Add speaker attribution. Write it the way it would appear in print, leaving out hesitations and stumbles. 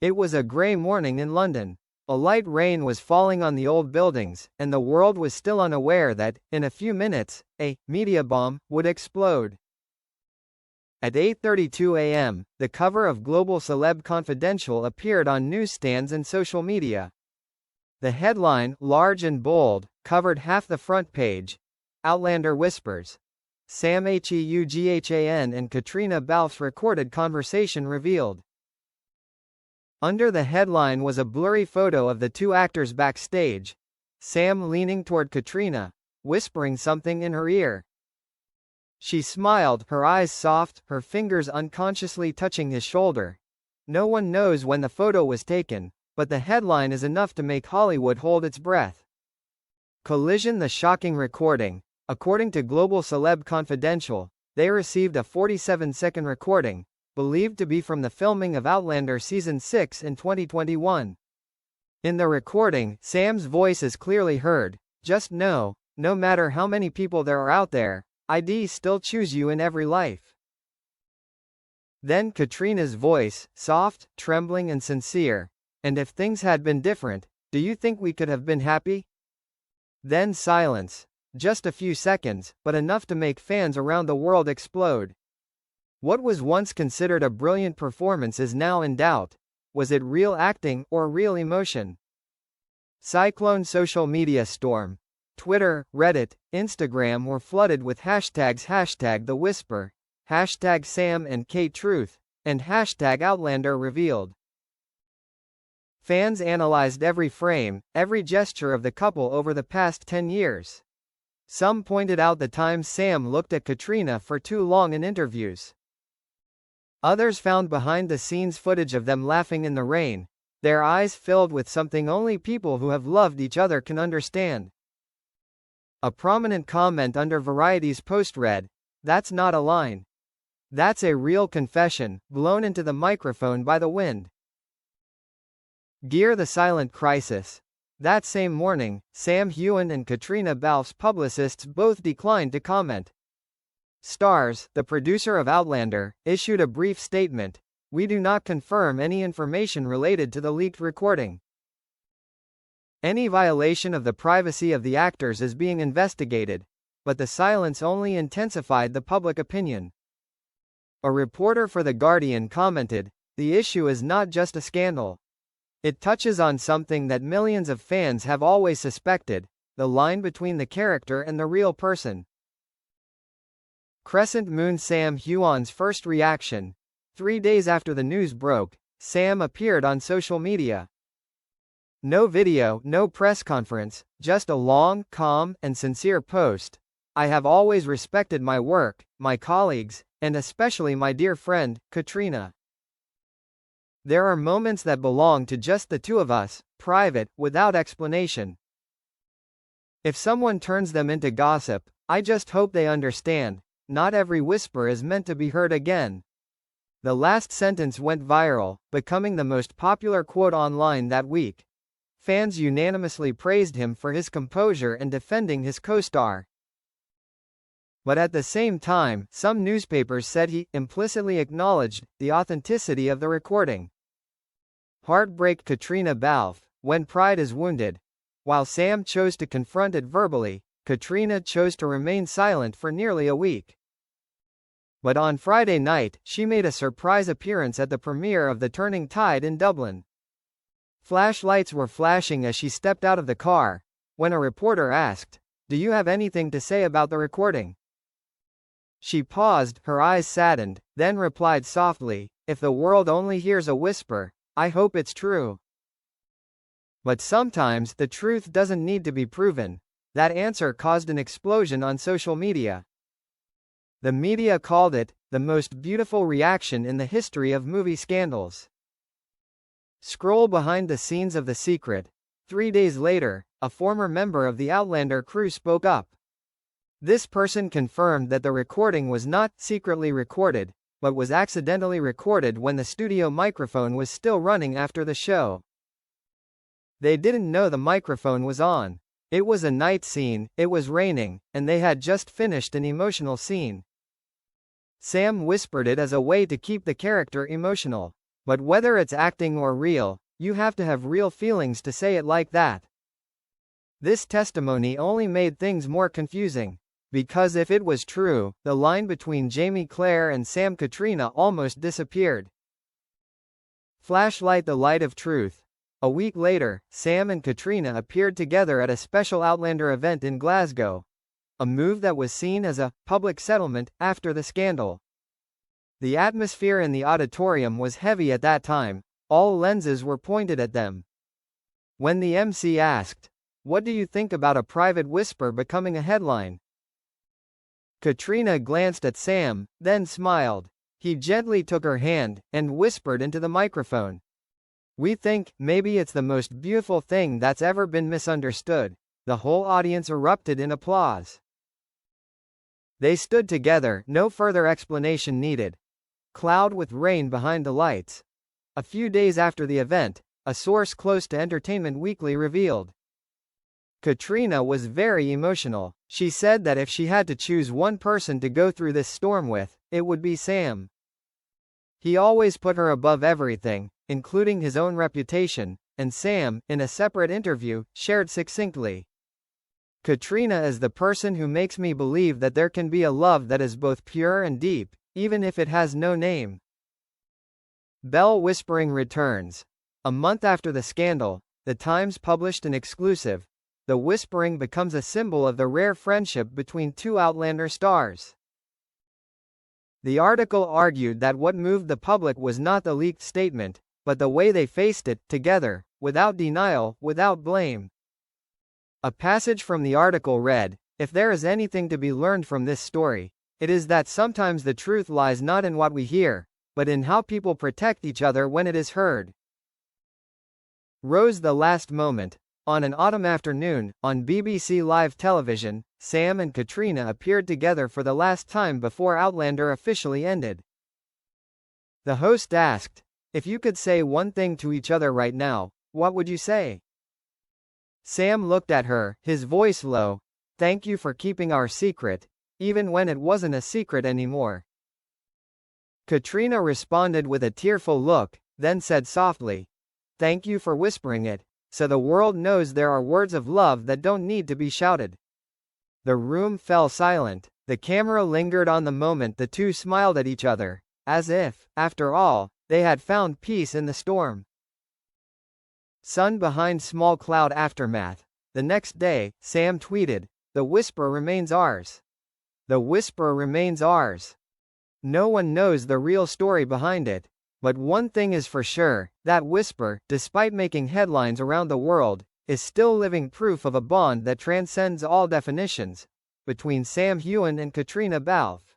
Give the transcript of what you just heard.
Speaker 1: It was a grey morning in London. A light rain was falling on the old buildings, and the world was still unaware that, in a few minutes, a media bomb would explode. At 8:32 a.m., the cover of Global Celeb Confidential appeared on newsstands and social media. The headline, large and bold, covered half the front page. Outlander whispers. Sam Heughan and Caitriona Balfe's recorded conversation revealed. Under the headline was a blurry photo of the two actors backstage. Sam leaning toward Caitriona, whispering something in her ear. She smiled, her eyes soft, her fingers unconsciously touching his shoulder. No one knows when the photo was taken, but the headline is enough to make Hollywood hold its breath. Collision: the shocking recording. According to Global Celeb Confidential, they received a 47-second recording, believed to be from the filming of Outlander Season 6 in 2021. In the recording, Sam's voice is clearly heard. Just know, no matter how many people there are out there, I'd still choose you in every life. Then Caitriona's voice, soft, trembling and sincere. And if things had been different, do you think we could have been happy? Then silence. Just a few seconds, but enough to make fans around the world explode. What was once considered a brilliant performance is now in doubt. Was it real acting, or real emotion? Cyclone social media storm. Twitter, Reddit, Instagram were flooded with hashtags #TheWhisper, #Sam and Kate Truth, and #Outlander revealed. Fans analyzed every frame, every gesture of the couple over the past 10 years. Some pointed out the times Sam looked at Caitriona for too long in interviews. Others found behind-the-scenes footage of them laughing in the rain, their eyes filled with something only people who have loved each other can understand. A prominent comment under Variety's post read, "That's not a line. That's a real confession, blown into the microphone by the wind." Gear: the silent crisis. That same morning, Sam Heughan and Caitriona Balfe's publicists both declined to comment. Starz, the producer of Outlander, issued a brief statement. "We do not confirm any information related to the leaked recording. Any violation of the privacy of the actors is being investigated," but the silence only intensified the public opinion. A reporter for The Guardian commented, "The issue is not just a scandal. It touches on something that millions of fans have always suspected, the line between the character and the real person." Crescent Moon: Sam Heughan's first reaction. 3 days after the news broke, Sam appeared on social media. No video, no press conference, just a long, calm, and sincere post. "I have always respected my work, my colleagues, and especially my dear friend, Caitriona. There are moments that belong to just the two of us, private, without explanation. If someone turns them into gossip, I just hope they understand, not every whisper is meant to be heard again." The last sentence went viral, becoming the most popular quote online that week. Fans unanimously praised him for his composure and defending his co-star. But at the same time, some newspapers said he implicitly acknowledged the authenticity of the recording. Heartbreak: Caitriona Balfe, when pride is wounded. While Sam chose to confront it verbally, Caitriona chose to remain silent for nearly a week. But on Friday night, she made a surprise appearance at the premiere of The Turning Tide in Dublin. Flashlights were flashing as she stepped out of the car, when a reporter asked, "Do you have anything to say about the recording?" She paused, her eyes saddened, then replied softly, "If the world only hears a whisper, I hope it's true." But sometimes the truth doesn't need to be proven. That answer caused an explosion on social media. The media called it the most beautiful reaction in the history of movie scandals. Scroll behind the scenes of The Secret. 3 days later, a former member of the Outlander crew spoke up. This person confirmed that the recording was not secretly recorded, but was accidentally recorded when the studio microphone was still running after the show. They didn't know the microphone was on. It was a night scene, it was raining, and they had just finished an emotional scene. Sam whispered it as a way to keep the character emotional. But whether it's acting or real, you have to have real feelings to say it like that. This testimony only made things more confusing. Because if it was true, the line between Jamie Claire and Sam Caitriona almost disappeared. Flashlight the light of truth. A week later, Sam and Caitriona appeared together at a special Outlander event in Glasgow. A move that was seen as a public settlement after the scandal. The atmosphere in the auditorium was heavy at that time. All lenses were pointed at them. When the MC asked, "What do you think about a private whisper becoming a headline?" Caitriona glanced at Sam, then smiled. He gently took her hand, and whispered into the microphone. "We think, maybe it's the most beautiful thing that's ever been misunderstood." The whole audience erupted in applause. They stood together, no further explanation needed. Cloud with rain behind the lights. A few days after the event, a source close to Entertainment Weekly revealed. Caitriona was very emotional. She said that if she had to choose one person to go through this storm with, it would be Sam. He always put her above everything, including his own reputation, and Sam, in a separate interview, shared succinctly. "Caitriona is the person who makes me believe that there can be a love that is both pure and deep, even if it has no name." Bell whispering returns. A month after the scandal, The Times published an exclusive. The whispering becomes a symbol of the rare friendship between two Outlander stars. The article argued that what moved the public was not the leaked statement, but the way they faced it, together, without denial, without blame. A passage from the article read, "If there is anything to be learned from this story, it is that sometimes the truth lies not in what we hear, but in how people protect each other when it is heard." Rose the last moment. On an autumn afternoon, on BBC Live television, Sam and Caitriona appeared together for the last time before Outlander officially ended. The host asked, "If you could say one thing to each other right now, what would you say?" Sam looked at her, his voice low. "Thank you for keeping our secret, even when it wasn't a secret anymore." Caitriona responded with a tearful look, then said softly, "Thank you for whispering it, so the world knows there are words of love that don't need to be shouted." The room fell silent. The camera lingered on the moment the two smiled at each other, as if, after all, they had found peace in the storm. Sun behind small cloud aftermath. The next day, Sam tweeted, "The whisper remains ours. The whisper remains ours." No one knows the real story behind it. But one thing is for sure, that whisper, despite making headlines around the world, is still living proof of a bond that transcends all definitions, between Sam Heughan and Caitriona Balfe.